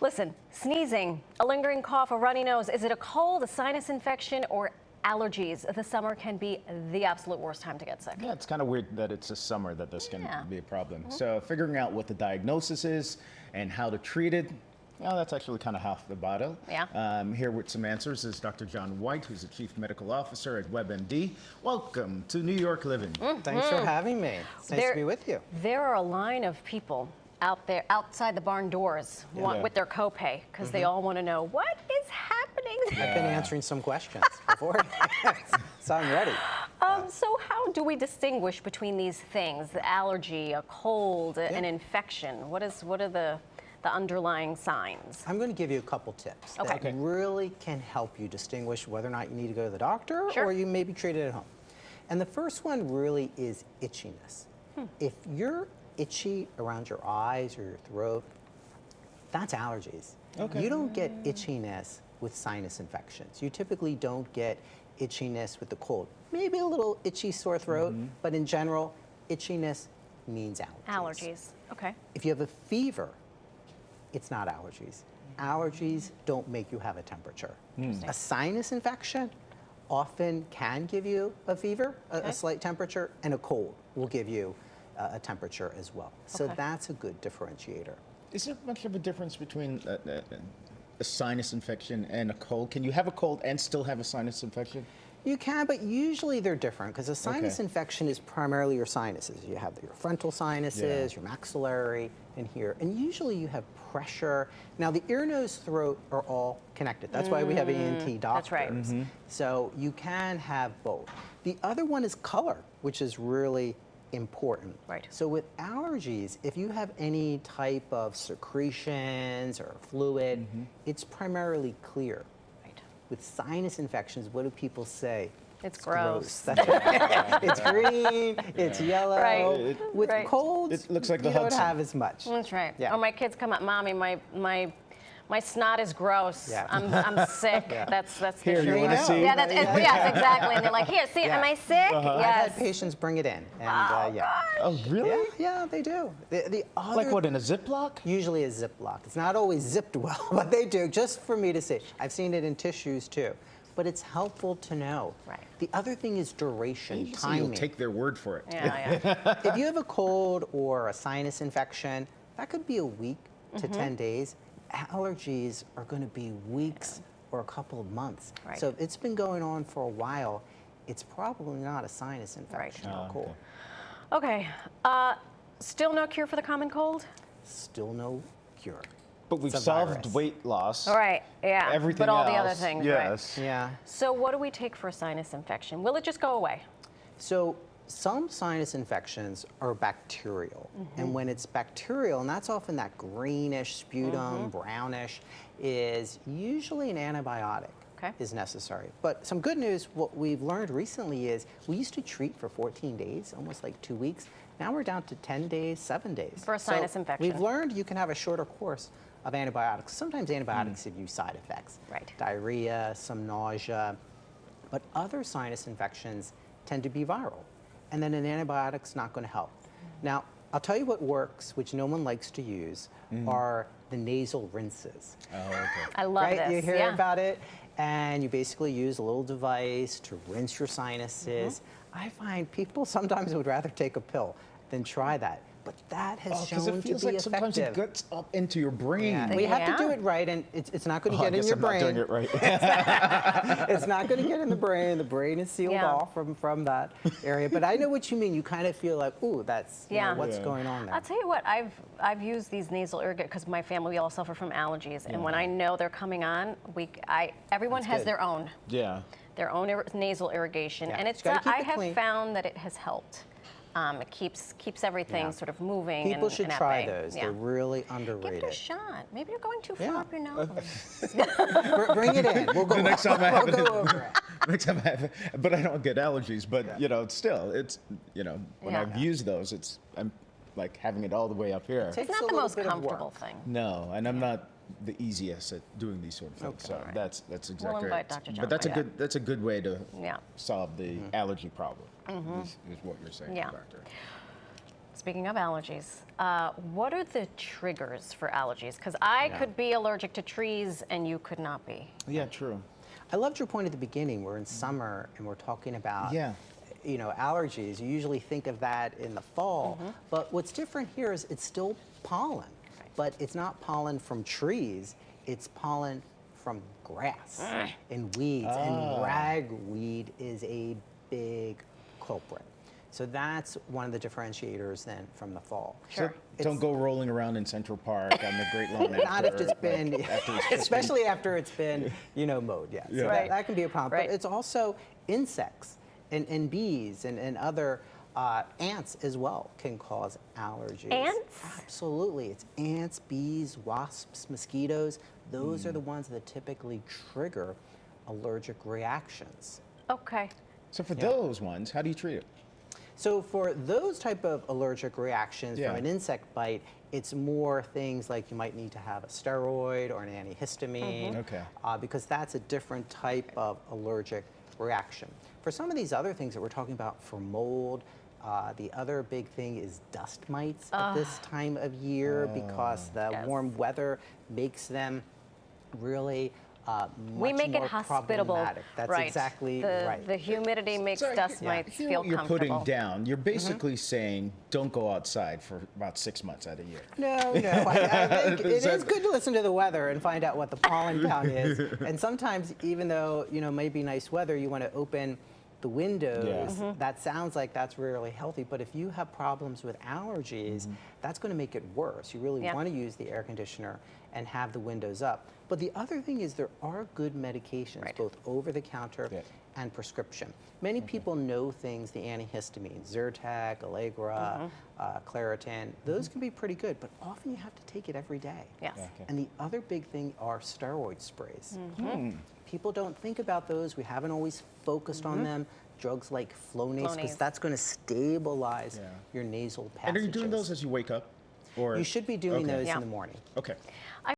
Listen, sneezing, a lingering cough, a runny nose, is it a cold, a sinus infection, or allergies? The summer can be the absolute worst time to get sick. Yeah, it's kind of weird that it's the summer that this can be a problem. So figuring out what the diagnosis is and how to treat it, that's actually kind of half the battle. Yeah. Here with some answers is Dr. John Whyte, who's the Chief Medical Officer at WebMD. Welcome to New York Living. Thanks for having me. It's nice to be with you. There are a line of people out there outside the barn doors with their copay because they all want to know what is happening. I've been answering some questions before, so I'm ready. So how do we distinguish between these things, the allergy, a cold, an infection? What are the underlying signs? I'm going to give you a couple tips that really can help you distinguish whether or not you need to go to the doctor or you may be treated at home. And the first one really is itchiness. If you're itchy around your eyes or your throat, that's allergies. You don't get itchiness with sinus infections. You typically don't get itchiness with the cold. Maybe a little itchy sore throat, but in general, itchiness means allergies. Allergies, okay. If you have a fever, it's not allergies. Allergies don't make you have a temperature. A sinus infection often can give you a fever, a slight temperature, and a cold will give you a temperature as well. So that's a good differentiator. Is there much of a difference between a sinus infection and a cold? Can you have a cold and still have a sinus infection? You can, but usually they're different because a sinus infection is primarily your sinuses. You have your frontal sinuses, your maxillary, and here. And usually you have pressure. Now the ear, nose, throat are all connected. That's why we have ENT doctors. That's right. So you can have both. The other one is color, which is really important. Right. So with allergies, if you have any type of secretions or fluid, it's primarily clear. Right. With sinus infections, what do people say? It's gross. That's right. It's green, it's yellow. Right. With colds, it looks like the you don't Hudson. have as much. That's right. Yeah. Or my kids come up, Mommy, my snot is gross. Yeah. I'm sick. That's the Here, you truth. want to see? Yeah, yes, exactly. And they're like, here, see, am I sick? I've Yes. had patients bring it in. And, Gosh. Oh, really? Yeah, they do. The other, Like what, in a Ziploc? Usually a Ziploc. It's not always zipped well, but they do, just for me to see. I've seen it in tissues too. But it's helpful to know. Right. The other thing is duration, So timing. you'll take their word for it. Yeah. If you have a cold or a sinus infection, that could be a week to 10 days. Allergies are going to be weeks or a couple of months. Right. So if it's been going on for a while, it's probably not a sinus infection or cold. Okay. Still no cure for the common cold? Still no cure. But we've It's a solved virus. weight loss. All right. Yeah. Everything but all else, the other things, yes. Yeah. So what do we take for a sinus infection? Will it just go away? So some sinus infections are bacterial. And when it's bacterial, and that's often that greenish sputum, brownish, is usually an antibiotic is necessary. But some good news, what we've learned recently is we used to treat for 14 days, almost like 2 weeks. Now we're down to 10 days, 7 days. For a sinus infection. We've learned you can have a shorter course of antibiotics. Sometimes antibiotics give you side effects. Right. Diarrhea, some nausea. But other sinus infections tend to be viral. And then an antibiotic's not going to help. Now, I'll tell you what works, which no one likes to use, are the nasal rinses. Oh, okay. I love this. You hear about it, and you basically use a little device to rinse your sinuses. I find people sometimes would rather take a pill than try that. But that has shown Because it feels to be like sometimes it effective. gets up into your brain. Yeah. Well, you have to do it right, and it's not going to I get in guess your I'm brain. not doing it right. It's not going to get in the brain. The brain is sealed off from that area. But I know what you mean. You kind of feel like, ooh, that's you know, what's going on there. I'll tell you what, I've used these nasal irrigators because my family, we all suffer from allergies. And when I know they're coming on, everyone has their own. Yeah. Their own nasal irrigation. And it's Gotta keep I it have clean. found that it has helped. It keeps everything sort of moving. People should try bay. those. They're really underrated. Give it a shot. Maybe you're going too far up your nose. Bring it in. We'll go, The next time I have we'll go over it. Next time I have it. But I don't get allergies. But, you know, still, it's, you know, when I've used those, I'm like having it all the way up here. It's not the most comfortable thing. No, and I'm not the easiest at doing these sort of things. So that's exactly We'll invite right. Dr. John But Whyte. that's a good way to Yeah. solve the allergy problem. Is what you're saying, Yeah. doctor. speaking of allergies, what are the triggers for allergies? Because I could be allergic to trees and you could not be. Yeah, true. I loved your point at the beginning. We're in summer and we're talking about allergies. You usually think of that in the fall, but what's different here is it's still pollen, but it's not pollen from trees, it's pollen from grass and weeds, and ragweed is a big culprit. So that's one of the differentiators then from the fall. Sure. So don't go rolling around in Central Park on the Great Lawn. Not if it's been, especially after it's been, mowed, yes. Yeah. So Right. that can be a problem. But it's also insects and bees and other ants as well can cause allergies. Ants? Absolutely. It's ants, bees, wasps, mosquitoes. Those are the ones that typically trigger allergic reactions. Okay. So for those ones, how do you treat it? So for those type of allergic reactions from an insect bite, it's more things like you might need to have a steroid or an antihistamine, because that's a different type of allergic reaction. For some of these other things that we're talking about for mold, the other big thing is dust mites at this time of year because the warm weather makes them really We make it more hospitable. problematic. That's right. exactly right. The humidity makes dust mites feel What you're comfortable. putting down, you're basically saying don't go outside for about 6 months out of the year. No, I think it is good to listen to the weather and find out what the pollen count is. And sometimes, even though, maybe nice weather, you want to open the windows. That sounds like that's really healthy. But if you have problems with allergies, that's going to make it worse. You really want to use the air conditioner and have the windows up. But the other thing is there are good medications, both over the counter and prescription. Many people know things, the antihistamines, Zyrtec, Allegra, Claritin. Those can be pretty good, but often you have to take it every day. Yes. And the other big thing are steroid sprays. People don't think about those. We haven't always focused on them. Drugs like Flonase, because that's going to stabilize your nasal passages. And are you doing those as you wake up? Or? You should be doing those in the morning. Okay.